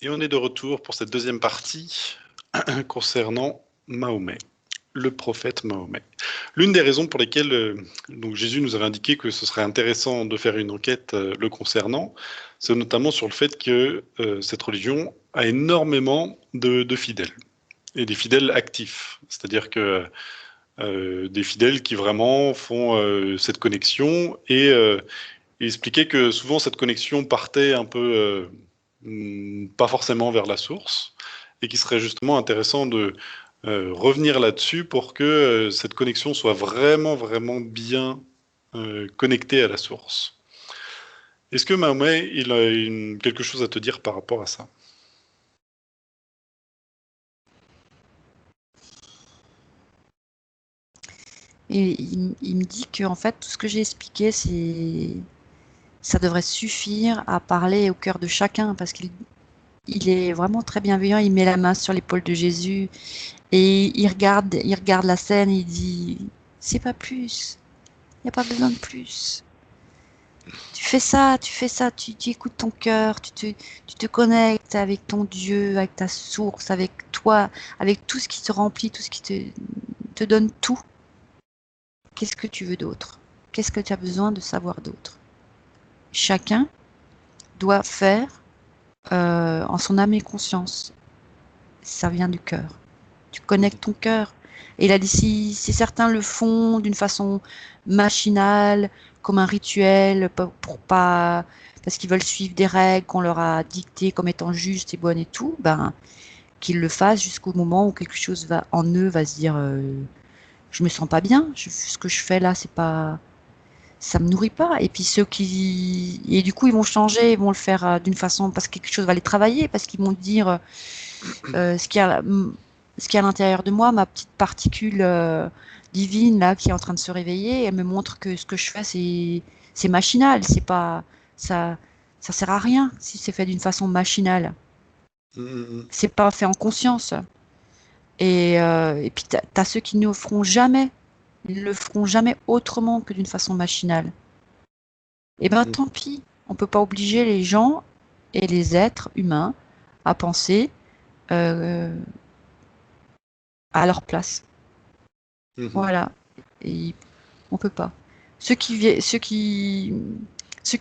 Et on est de retour pour cette deuxième partie concernant Mahomet, le prophète Mahomet. L'une des raisons pour lesquelles donc Jésus nous avait indiqué que ce serait intéressant de faire une enquête le concernant, c'est notamment sur le fait que cette religion a énormément de fidèles, et des fidèles actifs, c'est-à-dire que des fidèles qui vraiment font cette connexion, et il expliquait que souvent cette connexion partait un peu pas forcément vers la source, et qu'il serait justement intéressant de revenir là-dessus pour que cette connexion soit vraiment, vraiment bien connectée à la source. Est-ce que Mahomet, il a quelque chose à te dire par rapport à ça? Et il me dit que en fait tout ce que j'ai expliqué, ça devrait suffire à parler au cœur de chacun, parce qu'il est vraiment très bienveillant. Il met la main sur l'épaule de Jésus et il regarde la scène. Et il dit, c'est pas plus, il n'y a pas besoin de plus. Tu fais ça, tu écoutes ton cœur, tu te connectes avec ton Dieu, avec ta source, avec toi, avec tout ce qui te remplit, tout ce qui te donne tout. Qu'est-ce que tu veux d'autre? Qu'est-ce que tu as besoin de savoir d'autre? Chacun doit faire en son âme et conscience. Ça vient du cœur. Tu connectes ton cœur. Et il a dit, si certains le font d'une façon machinale, comme un rituel, parce qu'ils veulent suivre des règles qu'on leur a dictées comme étant justes et bonnes et tout, ben, qu'ils le fassent jusqu'au moment où quelque chose en eux va se dire, je me sens pas bien, ce que je fais là, ça me nourrit pas. Et puis et du coup, ils vont changer, ils vont le faire d'une façon, parce que quelque chose va les travailler, parce qu'ils vont dire, ce qu'il y a à l'intérieur de moi, ma petite particule divine là qui est en train de se réveiller, elle me montre que ce que je fais c'est machinal, c'est pas ça ça sert à rien si c'est fait d'une façon machinale. C'est pas fait en conscience. Et puis t'as ceux qui ne le feront jamais, ils le feront jamais autrement que d'une façon machinale. Et ben tant pis, on peut pas obliger les gens et les êtres humains à penser à leur place. Voilà. Et on peut pas. Ceux qui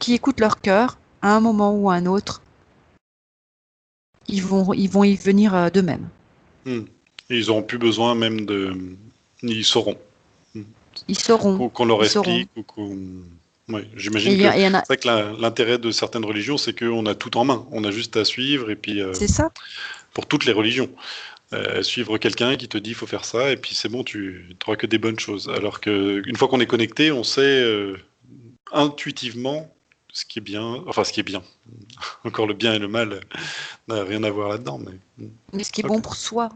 écoutent leur cœur, à un moment ou à un autre, ils vont y venir d'eux-mêmes. Et ils n'auront plus besoin même de... Ils sauront. Ils sauront. Qu'on leur Ils sauront. explique, ou qu'on... Ouais, j'imagine que c'est vrai que l'intérêt de certaines religions, c'est qu'on a tout en main. On a juste à suivre, et puis... c'est ça. Pour toutes les religions. Suivre quelqu'un qui te dit il faut faire ça, et puis c'est bon, tu n'auras que des bonnes choses. Alors qu'une fois qu'on est connecté, on sait intuitivement ce qui est bien, enfin ce qui est bien. Encore le bien et le mal n'a rien à voir là-dedans. Mais ce qui est bon pour soi,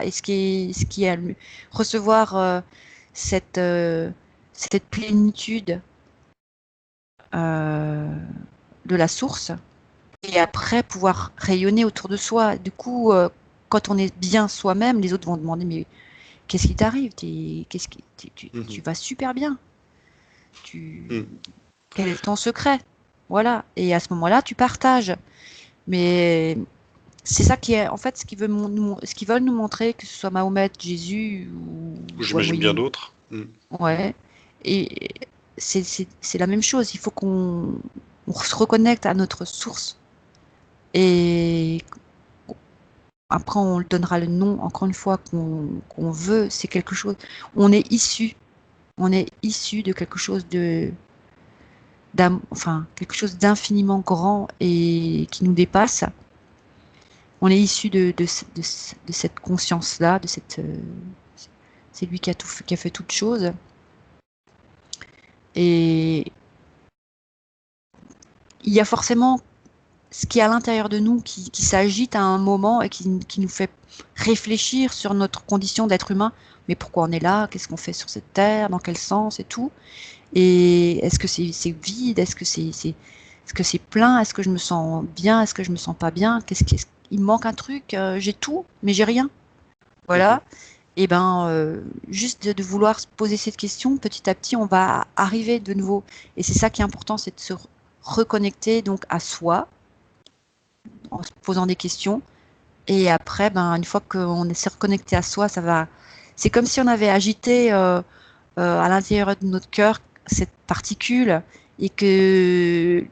et ce qui est recevoir cette plénitude de la source, et après pouvoir rayonner autour de soi. Du coup, quand on est bien soi-même, les autres vont demander, mais qu'est-ce qui t'arrive? Tu vas super bien. Quel est ton secret? Voilà. Et à ce moment-là, tu partages. Mais c'est ça qui est, en fait, ce qu'ils veulent nous montrer, que ce soit Mahomet, Jésus ou j'imagine bien d'autres. Ouais. Et c'est la même chose. Il faut qu'on se reconnecte à notre source. Et après, on le donnera le nom, encore une fois, qu'on veut. C'est quelque chose. On est issu de quelque chose quelque chose d'infiniment grand et qui nous dépasse. On est issu de cette conscience-là, c'est lui qui a fait toute chose. Et il y a forcément ce qui est à l'intérieur de nous qui s'agite à un moment et qui nous fait réfléchir sur notre condition d'être humain. Mais pourquoi on est là? Qu'est-ce qu'on fait sur cette terre? Dans quel sens et tout? Et est-ce que c'est vide? Est-ce que c'est plein? Est-ce que je me sens bien? Est-ce que je me sens pas bien? Il me manque un truc? J'ai tout, mais j'ai rien. Voilà. Et juste de vouloir se poser cette question, petit à petit, on va arriver de nouveau. Et c'est ça qui est important, c'est de se reconnecter donc à soi, en se posant des questions. Et après, une fois qu'on s'est reconnecté à soi, ça va. C'est comme si on avait agité à l'intérieur de notre cœur cette particule et que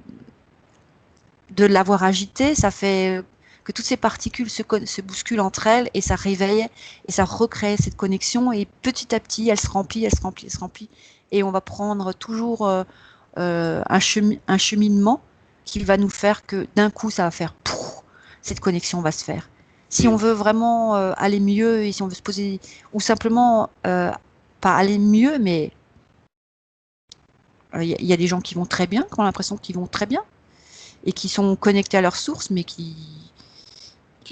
de l'avoir agité, ça fait que toutes ces particules se bousculent entre elles et ça réveille et ça recrée cette connexion et petit à petit, elle se remplit, elle se remplit, elle se remplit et on va prendre toujours un cheminement qui va nous faire que d'un coup, ça va faire pouf, cette connexion va se faire. Si on veut vraiment aller mieux et si on veut se poser, ou simplement pas aller mieux, mais y a des gens qui vont très bien, qui ont l'impression qu'ils vont très bien et qui sont connectés à leur source, mais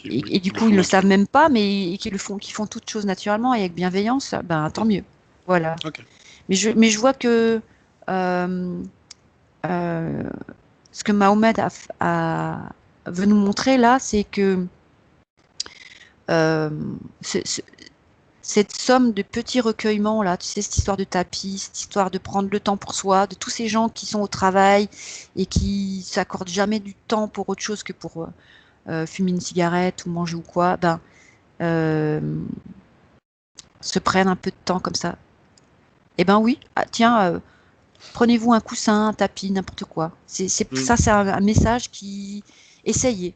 et du coup ils ne le savent même pas, mais qui font toutes choses naturellement et avec bienveillance, tant mieux. Voilà. Ok. Mais je vois que ce que Mahomet veut nous montrer là, c'est que cette somme de petits recueillements là, tu sais, cette histoire de tapis, cette histoire de prendre le temps pour soi, de tous ces gens qui sont au travail et qui s'accordent jamais du temps pour autre chose que pour fumer une cigarette ou manger ou quoi, se prennent un peu de temps comme ça. Eh ben oui, tiens, prenez-vous un coussin, un tapis, n'importe quoi. Ça, c'est un message qui... Essayez.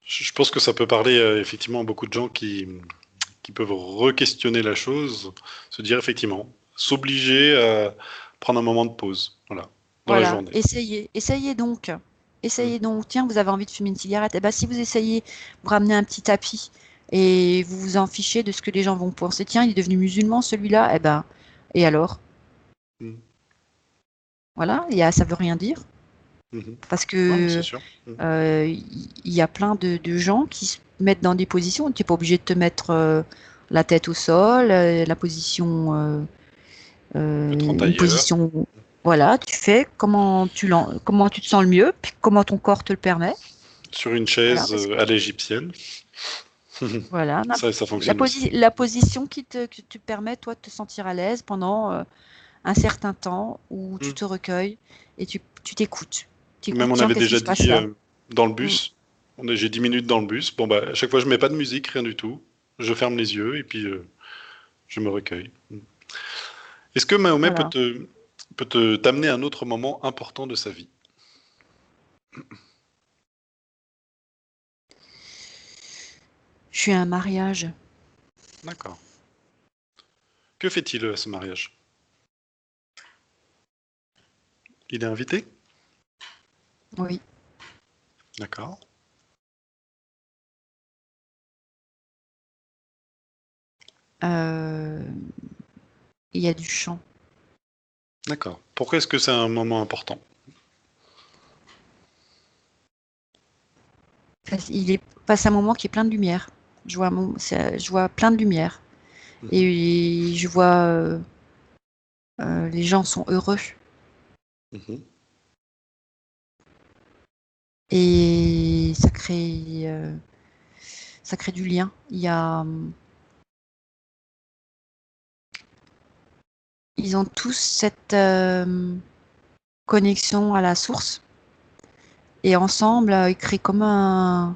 Je pense que ça peut parler effectivement à beaucoup de gens qui peuvent re-questionner la chose, se dire effectivement, s'obliger à prendre un moment de pause, voilà, dans la journée. Essayez donc. Essayez donc. Tiens, vous avez envie de fumer une cigarette. Eh ben, si vous essayez, vous ramenez un petit tapis et vous vous en fichez de ce que les gens vont penser. Tiens, il est devenu musulman celui-là. Et alors? Voilà, ça veut rien dire. Parce que il y a plein de gens qui se mettent dans des positions. Tu n'es pas obligé de te mettre la tête au sol, la position, une position. Voilà, tu fais comment tu te sens le mieux, puis comment ton corps te le permet. Sur une chaise à l'égyptienne. Voilà, ça fonctionne aussi. la position qui te permet, toi, de te sentir à l'aise pendant un certain temps où tu te recueilles et tu t'écoutes. Même on avait déjà dit dans le bus, j'ai 10 minutes dans le bus. Bon, à chaque fois, je mets pas de musique, rien du tout. Je ferme les yeux et puis je me recueille. Est-ce que Mahomet peut t'amener à un autre moment important de sa vie? Je suis à un mariage. D'accord. Que fait-il à ce mariage? Il est invité? Oui. D'accord. Il y a du chant. D'accord. Pourquoi est-ce que c'est un moment important? Il passe un moment qui est plein de lumière. Je vois plein de lumière. Et je vois les gens sont heureux. Et ça crée du lien. Ils ont tous cette connexion à la source. Et ensemble, ils créent comme un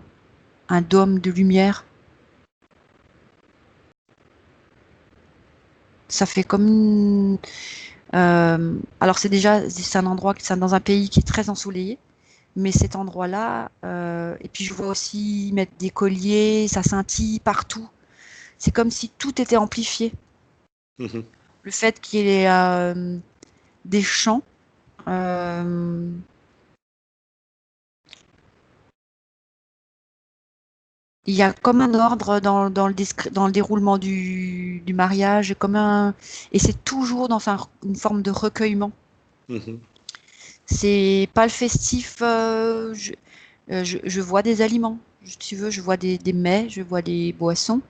dôme de lumière. Ça fait comme alors c'est un endroit, c'est dans un pays qui est très ensoleillé, mais cet endroit-là, et puis je vois aussi mettre des colliers, ça scintille partout. C'est comme si tout était amplifié. Le fait qu'il y ait des chants, il y a comme un ordre dans le déroulement du mariage, et c'est toujours dans une forme de recueillement. C'est pas le festif. Je vois des aliments, si tu veux, je vois des mets, je vois des boissons,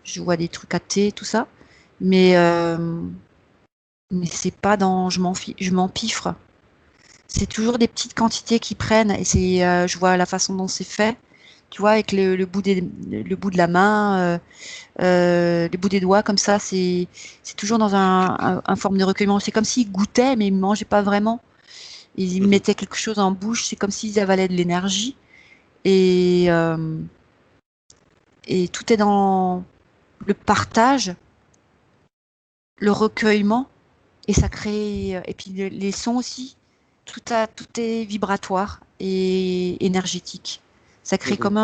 je vois des trucs à thé, tout ça. Mais c'est pas dans je m'empiffre. C'est toujours des petites quantités qui prennent et je vois la façon dont c'est fait. Tu vois, avec le bout de la main, le bout des doigts comme ça, c'est toujours dans un forme de recueillement. C'est comme s'ils goûtaient, mais ils ne mangeaient pas vraiment. Ils mettaient quelque chose en bouche, c'est comme s'ils avalaient de l'énergie. Et, euh, et tout est dans le partage, le recueillement, et ça crée, et puis les sons aussi, tout est vibratoire et énergétique. Ça crée Mhm. comme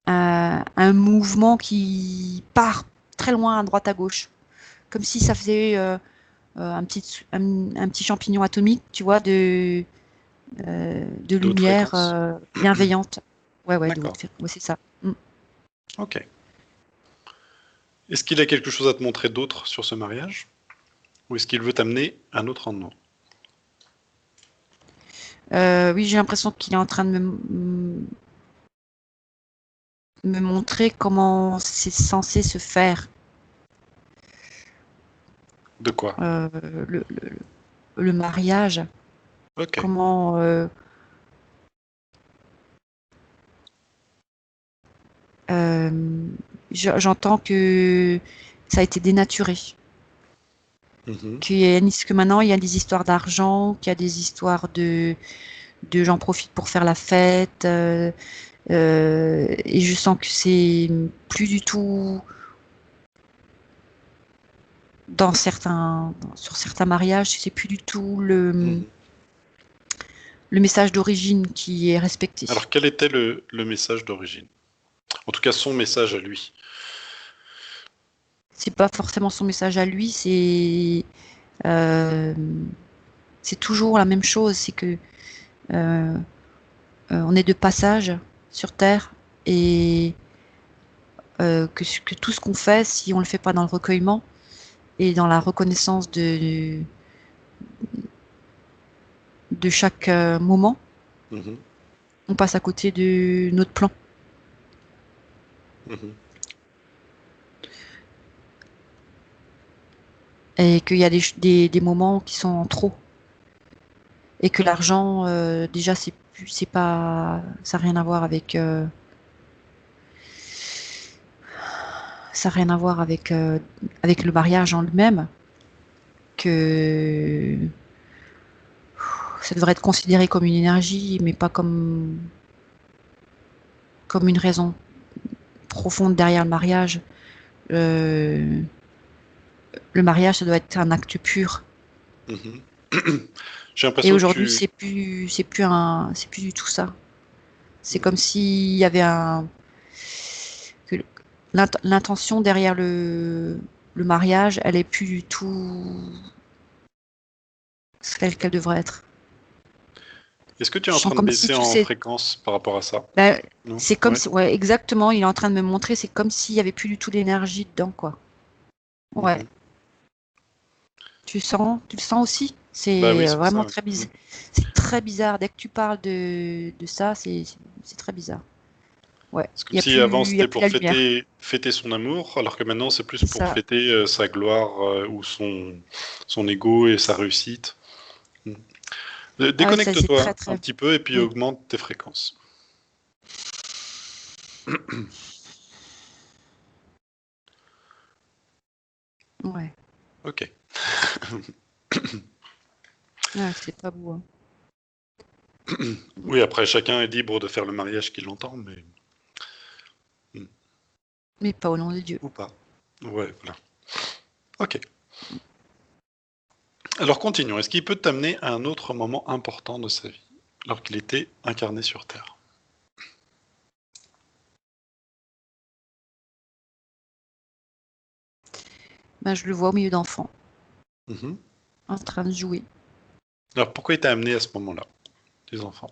un mouvement qui part très loin à droite à gauche, comme si ça faisait un petit champignon atomique, tu vois, de De haute lumière fréquence. bienveillante. Ouais, ouais, D'accord. ouais, c'est ça. Mm. Ok. Est-ce qu'il a quelque chose à te montrer d'autre sur ce mariage? Ou est-ce qu'il veut t'amener un autre endroit? Oui, j'ai l'impression qu'il est en train de me montrer comment c'est censé se faire, De quoi? euh, le, le- le mariage. Ok. Comment euh, j'entends que ça a été dénaturé. Mhm. Que maintenant il y a des histoires d'argent, qu'il y a des histoires de j'en profite pour faire la fête. Et je sens que c'est plus du tout sur certains mariages, c'est plus du tout Mhm. le message d'origine qui est respecté. Alors, quel était le message d'origine? En tout cas, son message à lui. C'est pas forcément son message à lui, euh, c'est toujours la même chose, c'est que euh, on est de passage sur Terre et que tout ce qu'on fait, si on le fait pas dans le recueillement et dans la reconnaissance de chaque moment, Mhm. on passe à côté de notre plan. Mhm. Et qu'il y a des moments qui sont en trop. Et que l'argent, déjà, c'est pas, ça n'a rien à voir avec, ça a rien à voir avec le mariage en lui-même. Que ça devrait être considéré comme une énergie, mais pas comme une raison profonde derrière le mariage. Euh, le mariage, ça doit être un acte pur. Mhm. J'ai Et l'impression que aujourd'hui, tu... c'est plus du tout ça. C'est comme Mhm. s'il y avait que l'intention derrière le mariage, elle est plus du tout celle qu'elle devrait être. Est-ce que tu es Je en sens train de comme si baisser tout en c'est, fréquence par rapport à ça? ben, Non? c'est comme Ouais. si, ouais, exactement, il est en train de me montrer, c'est comme s'il y avait plus du tout d'énergie dedans, quoi. Ouais. Mhm. Tu le sens aussi? Bah oui, C'est c'est pour vraiment ça. Ouais. très bizarre. Mhm. C'est très bizarre. Dès que tu parles de ça, c'est très bizarre. Ouais. C'est comme si avant Il y a c'était plus pour la lumière. fêter son amour, alors que maintenant c'est plus C'est pour ça. fêter sa gloire ou son ego et sa réussite. Mhm. Ah ouais, c'est très, Déconnecte-toi un très. petit peu et puis Mm. augmente tes fréquences. Ouais. Ok. Ouais, c'est pas beau, hein. Mm. Oui, après chacun est libre de faire le mariage qu'il entend, mais Mais pas au nom de Dieu. ou pas. Ouais, voilà. Ok. Alors continuons. Est-ce qu'il peut t'amener à un autre moment important de sa vie, alors qu'il était incarné sur Terre? Ben, je le vois au milieu d'enfants, Mhm. en train de jouer. Alors pourquoi il t'a amené à ce moment-là, les enfants?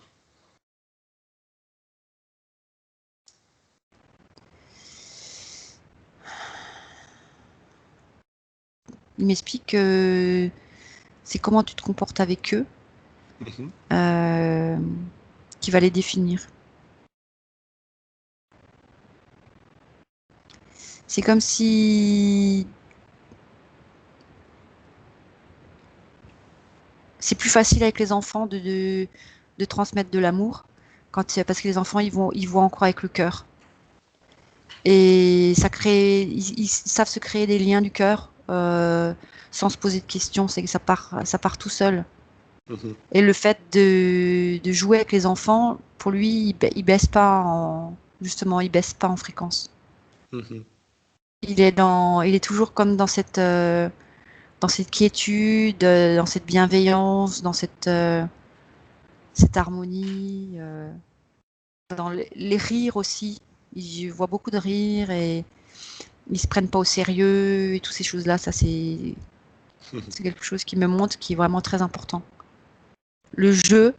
Il m'explique que c'est comment tu te comportes avec eux Mhm. euh, qui va les définir. C'est comme si c'est plus facile avec les enfants de transmettre de l'amour parce que les enfants ils voient encore avec le cœur et ça crée ils savent se créer des liens du cœur sans se poser de questions. C'est que ça part tout seul. Mhm. Et le fait de jouer avec les enfants, pour lui, il baisse pas justement, il baisse pas en fréquence. Mhm. Il est toujours comme dans cette quiétude, dans cette bienveillance, dans cette harmonie, dans les rires aussi. Je vois beaucoup de rires et ils se prennent pas au sérieux et toutes ces choses-là. Ça, c'est quelque chose qui me montre qui est vraiment très important. Le jeu,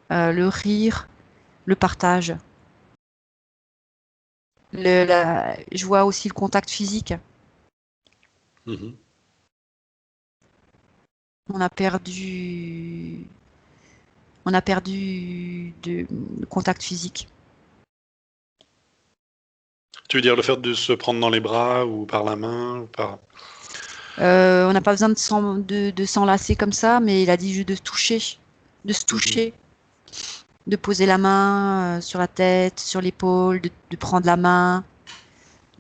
le rire, le partage. Je vois aussi le contact physique. Mhm. On a perdu, on a perdu le contact physique. Tu veux dire le fait de se prendre dans les bras ou par la main ou par... On n'a pas besoin de s'enlacer comme ça, mais il a dit juste de se Mhm. toucher, de poser la main sur la tête, sur l'épaule, de prendre la main,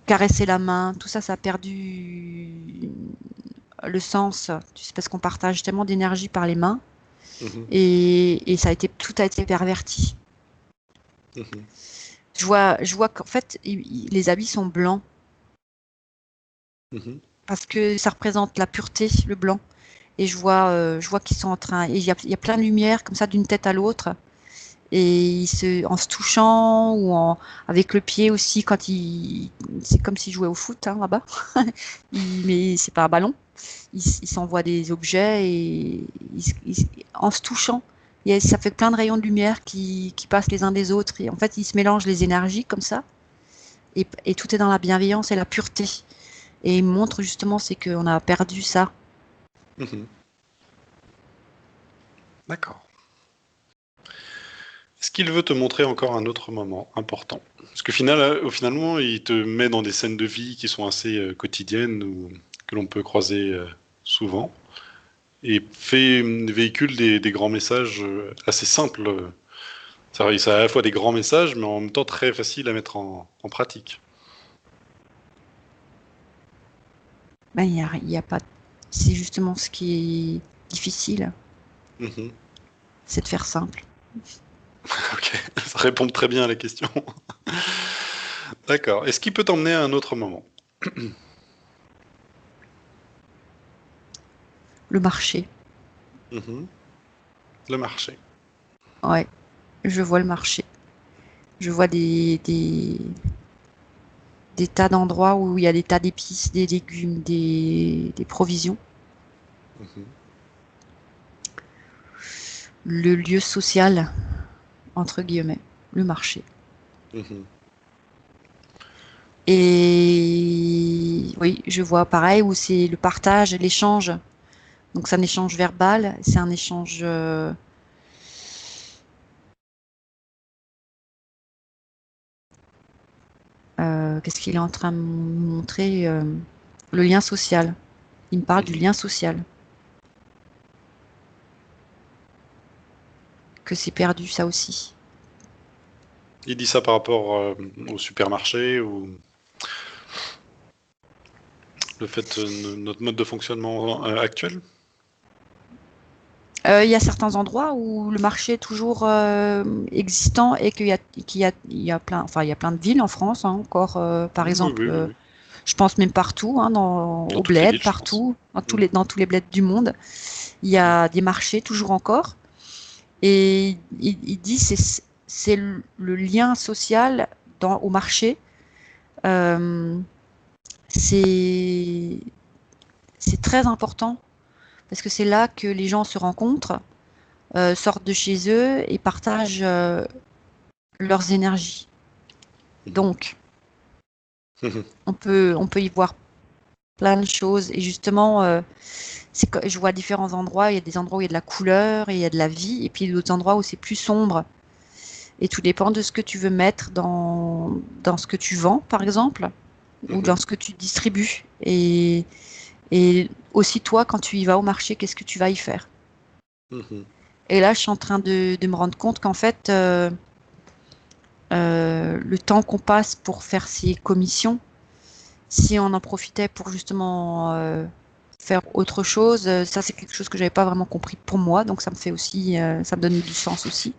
caresser la main. Tout ça, ça a perdu le sens. Tu sais, parce qu'on partage tellement d'énergie par les mains Mhm. et ça a été, tout a été perverti. Mhm. Je vois qu'en fait, les habits sont blancs Mhm. parce que ça représente la pureté, le blanc. Et je vois qu'ils sont en train, et il y a plein de lumière comme ça d'une tête à l'autre. Et en se touchant ou avec le pied aussi c'est comme s'ils jouaient au foot hein, là-bas. Mais c'est pas un ballon. Ils s'envoient des objets et en se touchant. Ça fait plein de rayons de lumière qui passent les uns des autres. Et en fait, ils se mélangent les énergies comme ça. Et tout est dans la bienveillance et la pureté. Et il montre justement, c'est qu'on a perdu ça. Mhm. D'accord. Est-ce qu'il veut te montrer encore un autre moment important? Parce que finalement, il te met dans des scènes de vie qui sont assez quotidiennes ou que l'on peut croiser souvent et véhicule des grands messages assez simples. Ça a à la fois des grands messages, mais en même temps très faciles à mettre en pratique. Ben, il y a pas. C'est justement ce qui est difficile, Mhm. c'est de faire simple. Ok, ça répond très bien à la question. D'accord. Est-ce qu'il peut t'emmener à un autre moment? Le marché, Mhm. Le marché. ouais, je vois le marché. Je vois des tas d'endroits où il y a des tas d'épices, des légumes, des provisions. Mhm. Le lieu social, entre guillemets, le marché. Mhm. Et oui, je vois pareil où c'est le partage, l'échange. Donc c'est un échange verbal, c'est un échange. Qu'est-ce qu'il est en train de me montrer le lien social. Il me parle du Mhm. lien social. Que c'est perdu, ça aussi. Il dit ça par rapport au supermarché ou le fait notre mode de fonctionnement actuel? Il y a certains endroits où le marché est toujours existant et il y a plein, enfin, il y a plein de villes en France, hein, encore, par Oui, exemple, oui, oui, oui. je pense même partout, hein, Dans au toutes les bled, villes, je pense. partout, Mhm. dans tous les bleds du monde, il y Mhm. a des marchés toujours encore. Et il dit c'est le lien social au marché. Euh, c'est c'est très important parce que c'est là que les gens se rencontrent, sortent de chez eux et partagent leurs énergies. Mhm. Donc, Mhm. on peut y voir plein de choses. Et justement, je vois différents endroits. Il y a des endroits où il y a de la couleur et il y a de la vie, et puis il y a d'autres endroits où c'est plus sombre. Et tout dépend de ce que tu veux mettre dans ce que tu vends, par exemple, ou dans Mhm. ce que tu distribues. Et aussi toi, quand tu y vas au marché, qu'est-ce que tu vas y faire? Mhm. Et là, je suis en train de me rendre compte qu'en fait, le temps qu'on passe pour faire ces commissions, si on en profitait pour justement faire autre chose. Ça, c'est quelque chose que j'avais pas vraiment compris pour moi, donc ça me fait aussi, ça me donne du sens aussi.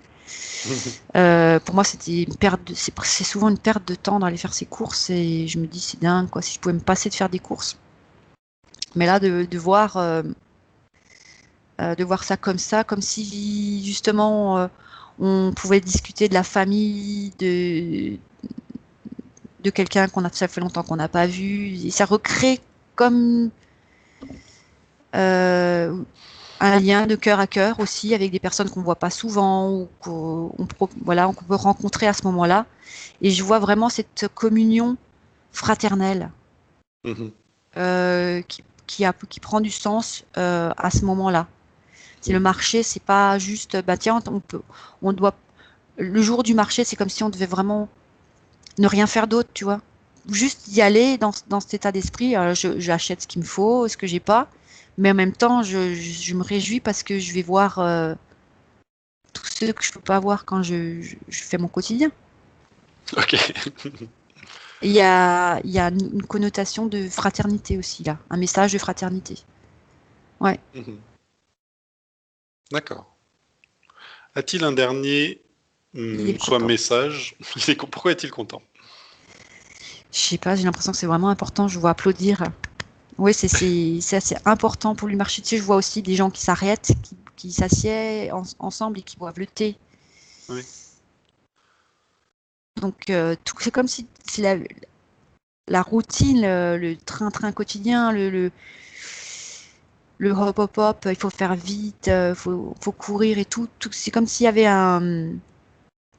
Pour moi, c'était une perte c'est souvent une perte de temps d'aller faire ses courses et je me dis c'est dingue quoi, si je pouvais me passer de faire des courses. Mais là, de voir ça, comme si justement on pouvait discuter de la famille, de quelqu'un ça fait longtemps qu'on n'a pas vu, et ça recrée comme euh, un lien de cœur à cœur aussi avec des personnes qu'on voit pas souvent ou voilà, qu'on peut rencontrer à ce moment-là. Et je vois vraiment cette communion fraternelle Mhm. qui prend du sens à ce moment-là. C'est le marché, c'est pas juste, bah tiens, on doit, le jour du marché, c'est comme si on devait vraiment ne rien faire d'autre, tu vois. Juste y aller dans cet état d'esprit. J'achète ce qu'il me faut, ce que j'ai pas, mais en même temps, je me réjouis parce que je vais voir tous ceux que je peux pas voir quand je fais mon quotidien. Ok. Et il y a une connotation de fraternité aussi là, un message de fraternité. Ouais. Mhm. D'accord. A-t-il un dernier, Il est soit content. message? Pourquoi est-il content? Je sais pas, j'ai l'impression que c'est vraiment important. Je vois applaudir. Oui, c'est assez important pour lui marcher. Tu sais, je vois aussi des gens qui s'arrêtent, qui s'assiedent ensemble et qui boivent le thé. Oui. Donc, c'est comme si la routine, le train-train quotidien, le hop-hop-hop, il faut faire vite, faut courir et tout. C'est comme s'il y avait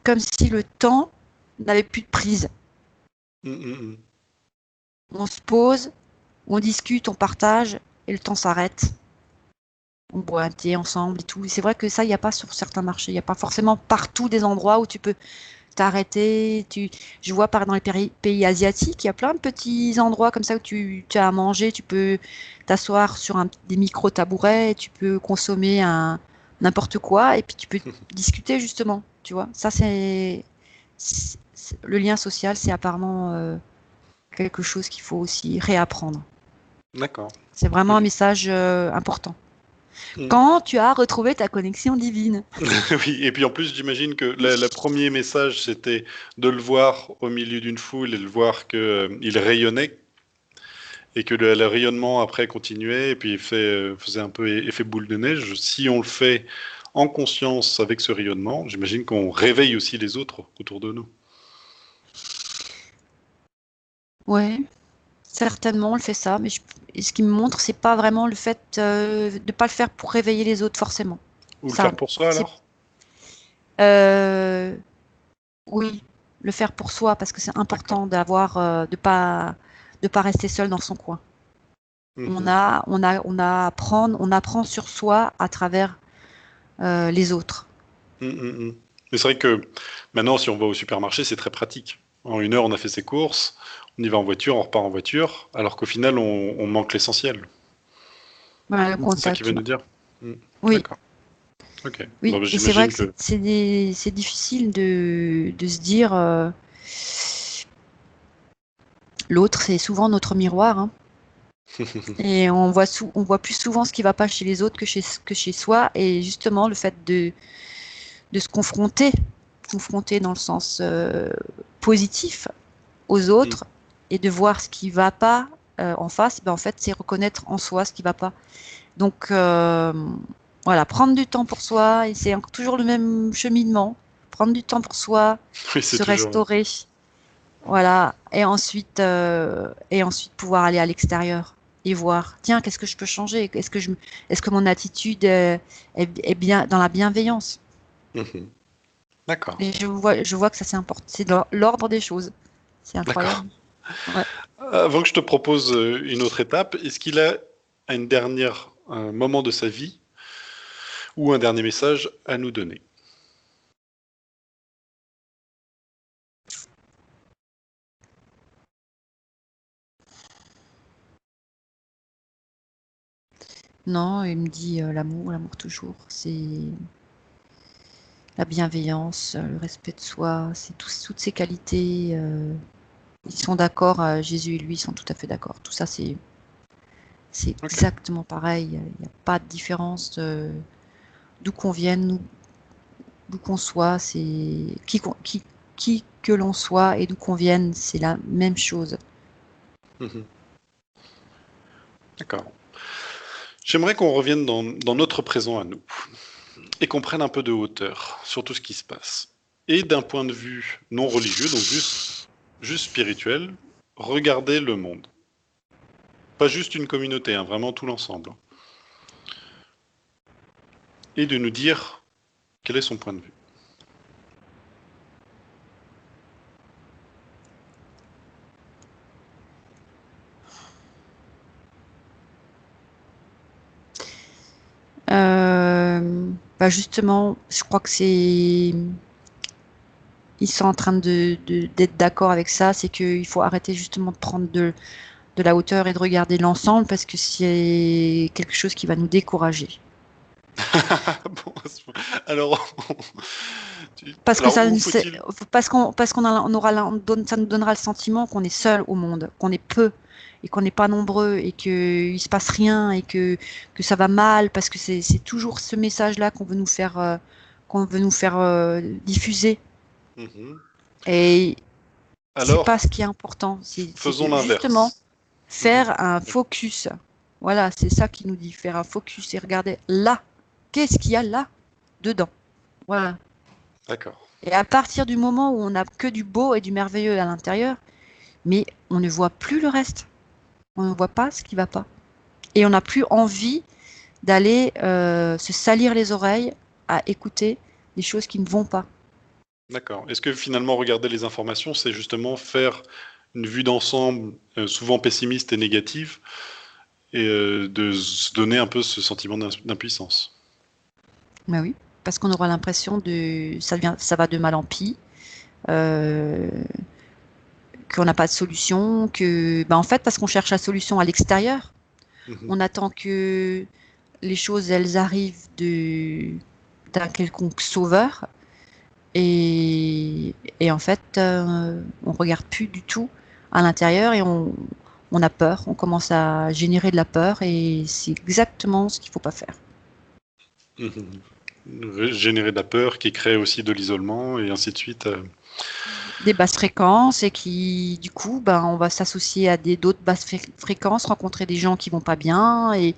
comme si le temps n'avait plus de prise. Mm. On se pose, on discute, on partage et le temps s'arrête. On boit un thé ensemble et tout. Et c'est vrai que ça, il n'y a pas sur certains marchés. Il n'y a pas forcément partout des endroits où tu peux t'arrêter. Je vois dans les pays asiatiques, il y a plein de petits endroits comme ça où tu as à manger. Tu peux t'asseoir sur des micro-tabourets, tu peux consommer n'importe quoi et puis tu peux discuter justement. Tu vois, ça le lien social, c'est apparemment quelque chose qu'il faut aussi réapprendre. D'accord. C'est vraiment un Ok. message important. Mm. Quand tu as retrouvé ta connexion divine. Oui, et puis en plus, j'imagine que le premier message, c'était de le voir au milieu d'une foule et de le voir qu'il rayonnait et que le rayonnement après continuait et puis faisait un peu effet boule de neige. Si on le fait en conscience avec ce rayonnement, j'imagine qu'on réveille aussi les autres autour de nous. Ouais, certainement, on le fait ça, mais et ce qui me montre, c'est pas vraiment le fait de pas le faire pour réveiller les autres forcément. Ou le Ça, faire pour soi c'est alors? euh, oui, le faire pour soi parce que c'est D'accord. important de pas rester seul dans son coin. Mhm. On apprend sur soi à travers les autres. Mm. Mais c'est vrai que maintenant, si on va au supermarché, c'est très pratique. En 1 heure, on a fait ses courses, on y va en voiture, on repart en voiture, alors qu'au final, on manque l'essentiel. Voilà, le C'est ça qu'il contact veut nous humain. dire. Mm. Oui, D'accord. Ok. oui, Bon, bah, et c'est vrai j'imagine que que. c'est difficile de se dire l'autre, c'est souvent notre miroir, hein. Et on voit plus souvent ce qui va pas chez les autres que chez soi. Et justement, le fait de se confronter dans le sens positif aux Mm. autres et de voir ce qui va pas en face, ben en fait, c'est reconnaître en soi ce qui va pas. Donc, voilà, prendre du temps pour soi, et c'est toujours le même cheminement. Prendre du temps pour soi, Oui, c'est se toujours. restaurer, voilà, et ensuite pouvoir aller à l'extérieur et voir, tiens, qu'est-ce que je peux changer? Est-ce que mon attitude est bien dans la bienveillance? Mhm. D'accord. Et je vois que ça c'est important, c'est dans l'ordre des choses. C'est D'accord. incroyable. Ouais. Avant que je te propose une autre étape, est-ce qu'il a une dernière un moment de sa vie ou un dernier message à nous donner? Non, il me dit l'amour toujours. C'est la bienveillance, le respect de soi, c'est toutes ces qualités. Ils sont d'accord, Jésus et lui sont tout à fait d'accord. Tout ça, C'est Ok. exactement pareil. Il n'y a pas de différence d'où qu'on vienne, d'où qu'on soit. C'est qui que l'on soit et d'où qu'on vienne, c'est la même chose. Mhm. D'accord. J'aimerais qu'on revienne dans notre présent à nous et qu'on prenne un peu de hauteur sur tout ce qui se passe. Et d'un point de vue non religieux, donc juste spirituel, regarder le monde. Pas juste une communauté, hein, vraiment tout l'ensemble. Et de nous dire quel est son point de vue. Justement, je crois que ils sont en train d'être d'accord avec ça, c'est qu'il faut arrêter justement de prendre de la hauteur et de regarder l'ensemble parce que c'est quelque chose qui va nous décourager. Bon, alors, Parce que alors ça, où faut-il... on aura, ça nous donnera le sentiment qu'on est seul au monde, qu'on est peu et qu'on n'est pas nombreux et qu'il se passe rien et que ça va mal parce que c'est toujours ce message-là qu'on veut nous faire diffuser. Mhm. Et c'est pas Alors, ce qui est important. C'est faisons de justement l'inverse. Mhm. faire un focus. Voilà, c'est ça qui nous dit faire un focus et regarder là. Qu'est-ce qu'il y a là dedans? Voilà. D'accord. Et à partir du moment où on n'a que du beau et du merveilleux à l'intérieur, mais on ne voit plus le reste. On ne voit pas ce qui va pas. Et on n'a plus envie d'aller se salir les oreilles à écouter des choses qui ne vont pas. D'accord. Est-ce que finalement regarder les informations, c'est justement faire une vue d'ensemble, souvent pessimiste et négative, et de se donner un peu ce sentiment d'impuissance? Mais oui, parce qu'on aura l'impression ça va de mal en pis, euh, qu'on n'a pas de solution, en fait, parce qu'on cherche la solution à l'extérieur, Mhm. on attend que les choses, elles arrivent d'un quelconque sauveur, et en fait, on regarde plus du tout à l'intérieur et on a peur, on commence à générer de la peur, et c'est exactement ce qu'il faut pas faire. Mhm. Générer de la peur qui crée aussi de l'isolement et ainsi de suite. Des basses fréquences et qui, du coup, on va s'associer à d'autres basses fréquences, rencontrer des gens qui vont pas bien et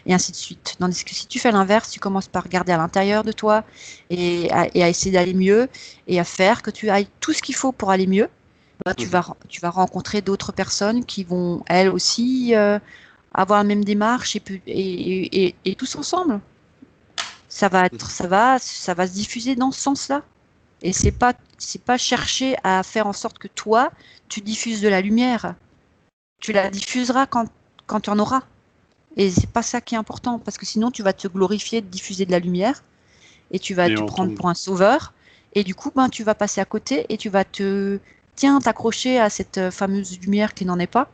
ainsi de suite. Tandis que si tu fais l'inverse, tu commences par regarder à l'intérieur de toi et à essayer d'aller mieux et à faire que tu ailles tout ce qu'il faut pour aller mieux, Mhm. tu vas rencontrer d'autres personnes qui vont elles aussi avoir la même démarche et tous ensemble. Mhm. Ça va se diffuser dans ce sens-là. Et c'est pas chercher à faire en sorte que toi, tu diffuses de la lumière. Tu la diffuseras quand tu en auras. Et c'est pas ça qui est important, parce que sinon tu vas te glorifier de diffuser de la lumière et tu vas Et te on prendre tombe. pour un sauveur. Et du coup, tu vas passer à côté et tu vas t'accrocher à cette fameuse lumière qui n'en est pas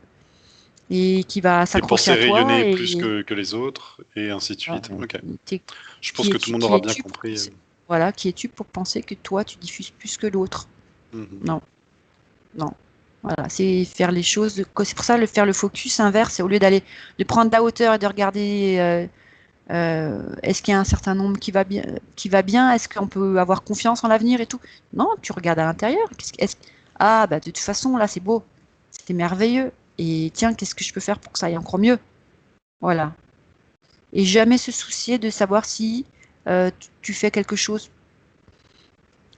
et qui va Et s'accrocher penser à toi rayonner plus que les autres, et ainsi de voilà, suite. Ok. t'es- Je pense que tout le monde aura bien compris. voilà, qui es-tu pour penser que toi tu diffuses plus que l'autre? Mhm. Non, non. Voilà, c'est faire les choses. C'est pour ça faire le focus inverse, au lieu de prendre de la hauteur et de regarder est-ce qu'il y a un certain nombre qui va bien, est-ce qu'on peut avoir confiance en l'avenir et tout. Non, tu regardes à l'intérieur. Ah, bah de toute façon, là, c'est beau, c'était merveilleux. Et tiens, qu'est-ce que je peux faire pour que ça aille encore mieux? Voilà. Et jamais se soucier de savoir si tu fais quelque chose,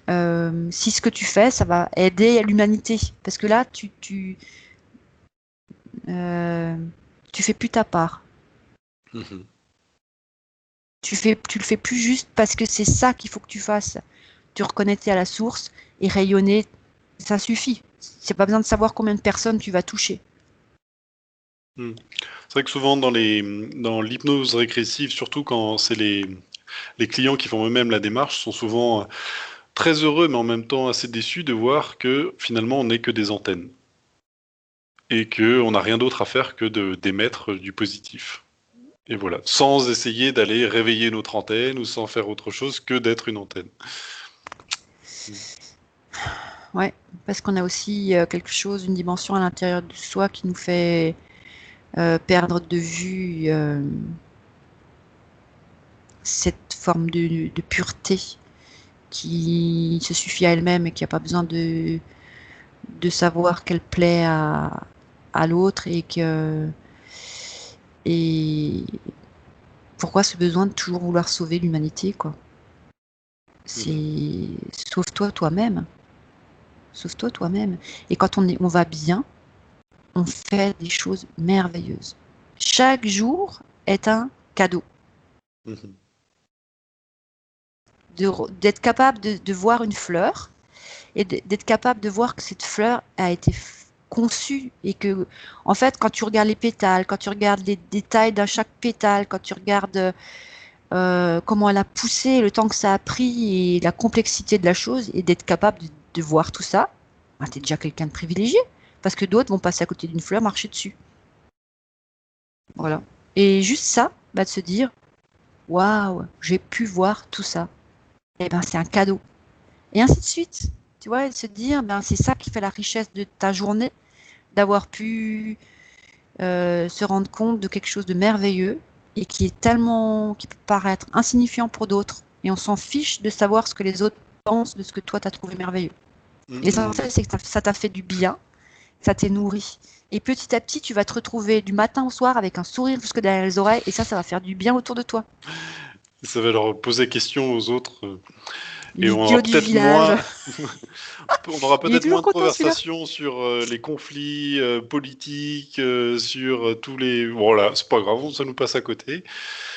si ce que tu fais, ça va aider l'humanité. Parce que là, euh, tu fais plus ta part. Mhm. Tu le fais plus juste parce que c'est ça qu'il faut que tu fasses. Te reconnecter à la source et rayonner, ça suffit. C'est pas besoin de savoir combien de personnes tu vas toucher. Mhm. C'est vrai que souvent dans l'hypnose régressive, surtout quand c'est les clients qui font eux-mêmes la démarche, sont souvent très heureux, mais en même temps assez déçus de voir que finalement on n'est que des antennes et qu'on n'a rien d'autre à faire que d'émettre du positif. Et voilà, sans essayer d'aller réveiller notre antenne ou sans faire autre chose que d'être une antenne. Ouais, parce qu'on a aussi quelque chose, une dimension à l'intérieur de soi qui nous fait perdre de vue cette forme de pureté qui se suffit à elle-même et qui n'a pas besoin de savoir qu'elle plaît à l'autre et pourquoi ce besoin de toujours vouloir sauver l'humanité, quoi. C'est sauve-toi toi-même. Sauve-toi toi-même. Et quand on va bien, on fait des choses merveilleuses. Chaque jour est un cadeau. Mhm. D'être capable de voir une fleur et d'être capable de voir que cette fleur a été conçue et que, en fait, quand tu regardes les pétales, quand tu regardes les détails d'un chaque pétale, quand tu regardes comment elle a poussé, le temps que ça a pris et la complexité de la chose, et d'être capable de voir tout ça, ben, tu es déjà quelqu'un de privilégié. Parce que d'autres vont passer à côté d'une fleur, marcher dessus. Voilà. Et juste ça, bah, de se dire, waouh, j'ai pu voir tout ça. Et ben c'est un cadeau. Et ainsi de suite. Tu vois, et de se dire, ben c'est ça qui fait la richesse de ta journée, d'avoir pu se rendre compte de quelque chose de merveilleux et qui peut paraître insignifiant pour d'autres. Et on s'en fiche de savoir ce que les autres pensent de ce que toi t'as trouvé merveilleux. L'essentiel, c'est que ça t'a fait du bien, ça t'est nourri. Et petit à petit, tu vas te retrouver du matin au soir avec un sourire jusque derrière les oreilles, et ça va faire du bien autour de toi. Ça va leur poser question aux autres. Et on aura L'idiot du peut-être village, moins, on aura il est peut-être toujours moins de content celui-là. conversations sur les conflits politiques, sur tous les. Voilà, c'est pas grave, ça nous passe à côté.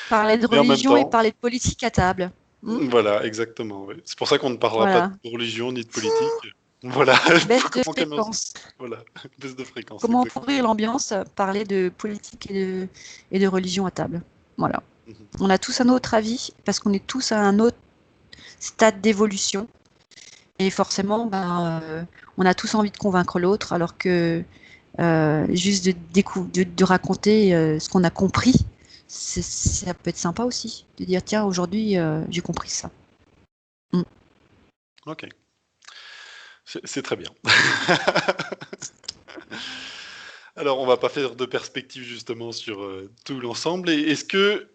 Parler de Mais en même religion et temps, parler de politique à table. Hmm. voilà, exactement. Oui. C'est pour ça qu'on ne parlera pas de Voilà. religion ni de politique. Voilà, Baisse de comment commencer. fréquence. Voilà, baisse de fréquence, Comment exactement. pourrir l'ambiance, parler de politique et de religion à table. Voilà. Mhm. On a tous un autre avis parce qu'on est tous à un autre stade d'évolution. Et forcément, ben, on a tous envie de convaincre l'autre, alors que juste de raconter ce qu'on a compris, ça peut être sympa aussi. De dire, tiens, aujourd'hui, j'ai compris ça. Mm. Ok, c'est très bien. Alors, on va pas faire de perspective justement sur tout l'ensemble. Et est-ce que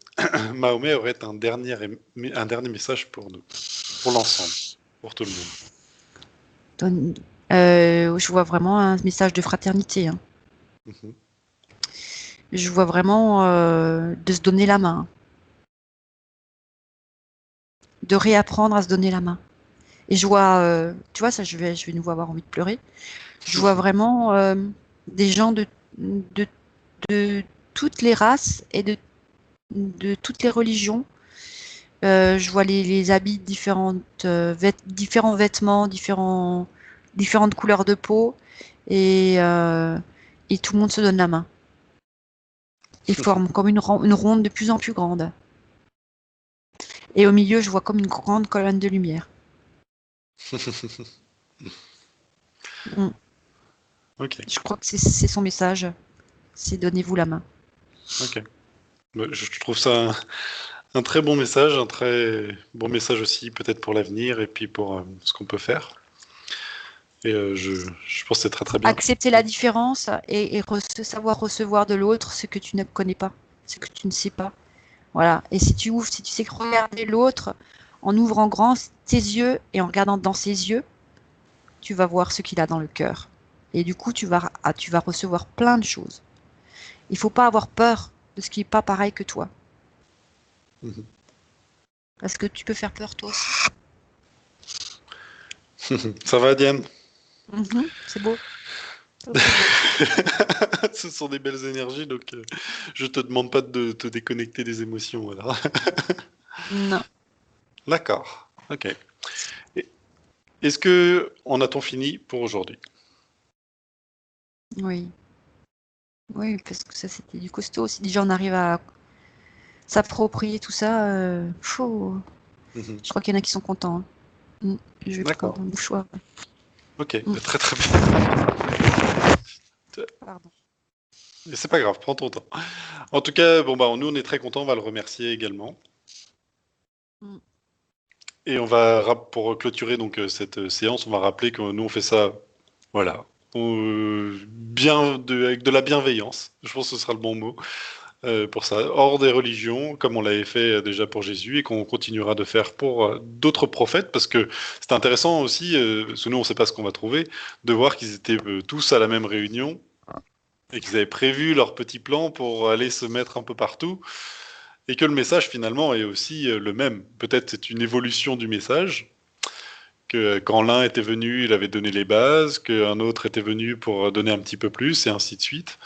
Mahomet aurait un dernier message pour nous, pour l'ensemble, pour tout le monde? Donne- je vois vraiment un message de fraternité, hein. Mhm. Je vois vraiment de se donner la main, de réapprendre à se donner la main. Et je vois, tu vois, ça, je vais nous avoir envie de pleurer. Je vois vraiment des gens de toutes les races et de toutes les religions. Je vois les habits de différents vêtements, différentes couleurs de peau, et, euh, et tout le monde se donne la main. Et forme comme une ronde de plus en plus grande. Et au milieu, je vois comme une grande colonne de lumière. Mm. Ok, Je crois que c'est son message, c'est donnez-vous la main. ok. Bah, je trouve ça un très bon message, un très bon message aussi peut-être pour l'avenir et puis pour ce qu'on peut faire. Et je pense que c'est très très bien. Accepter la différence et savoir recevoir de l'autre ce que tu ne connais pas, ce que tu ne sais pas. Voilà. Et si tu sais regarder l'autre en ouvrant grand tes yeux et en regardant dans ses yeux, tu vas voir ce qu'il a dans le cœur. Et du coup, tu vas recevoir plein de choses. Il faut pas avoir peur de ce qui n'est pas pareil que toi. Mhm. Parce que tu peux faire peur toi aussi. Ça va, Diane? C'est beau. Ça, c'est beau. Ce sont des belles énergies, donc je te demande pas de te déconnecter des émotions, voilà. Non. D'accord, ok. Et- Est-ce que on a-t-on fini pour aujourd'hui? Oui. Oui, parce que ça, c'était du costaud. Si déjà on arrive à s'approprier tout ça, Mhm. je crois qu'il y en a qui sont contents, hein. Mm. Je vais prendre D'accord, un mouchoir. ok, Mm. très très bien. Pardon. Mais c'est pas grave, prends ton temps. En tout cas, bon bah nous on est très contents, on va le remercier également. Mm. Et pour clôturer donc cette séance, on va rappeler que nous on fait ça, voilà, avec de la bienveillance. Je pense que ce sera le bon mot pour ça, hors des religions, comme on l'avait fait déjà pour Jésus et qu'on continuera de faire pour d'autres prophètes, parce que c'est intéressant aussi, parce que nous on ne sait pas ce qu'on va trouver, de voir qu'ils étaient tous à la même réunion et qu'ils avaient prévu leur petit plan pour aller se mettre un peu partout, et que le message finalement est aussi le même. Peut-être c'est une évolution du message, que quand l'un était venu, il avait donné les bases, qu'un autre était venu pour donner un petit peu plus, et ainsi de suite,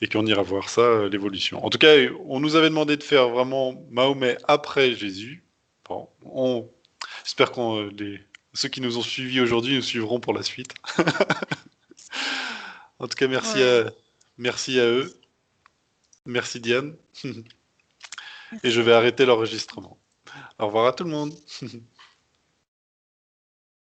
et qu'on ira voir ça, l'évolution. En tout cas, on nous avait demandé de faire vraiment Mahomet après Jésus. Bon, j'espère que ceux qui nous ont suivis aujourd'hui nous suivront pour la suite. En tout cas, Ouais, merci à eux. Merci Diane. Et je merci à vais toi. arrêter l'enregistrement. Au revoir à tout le monde.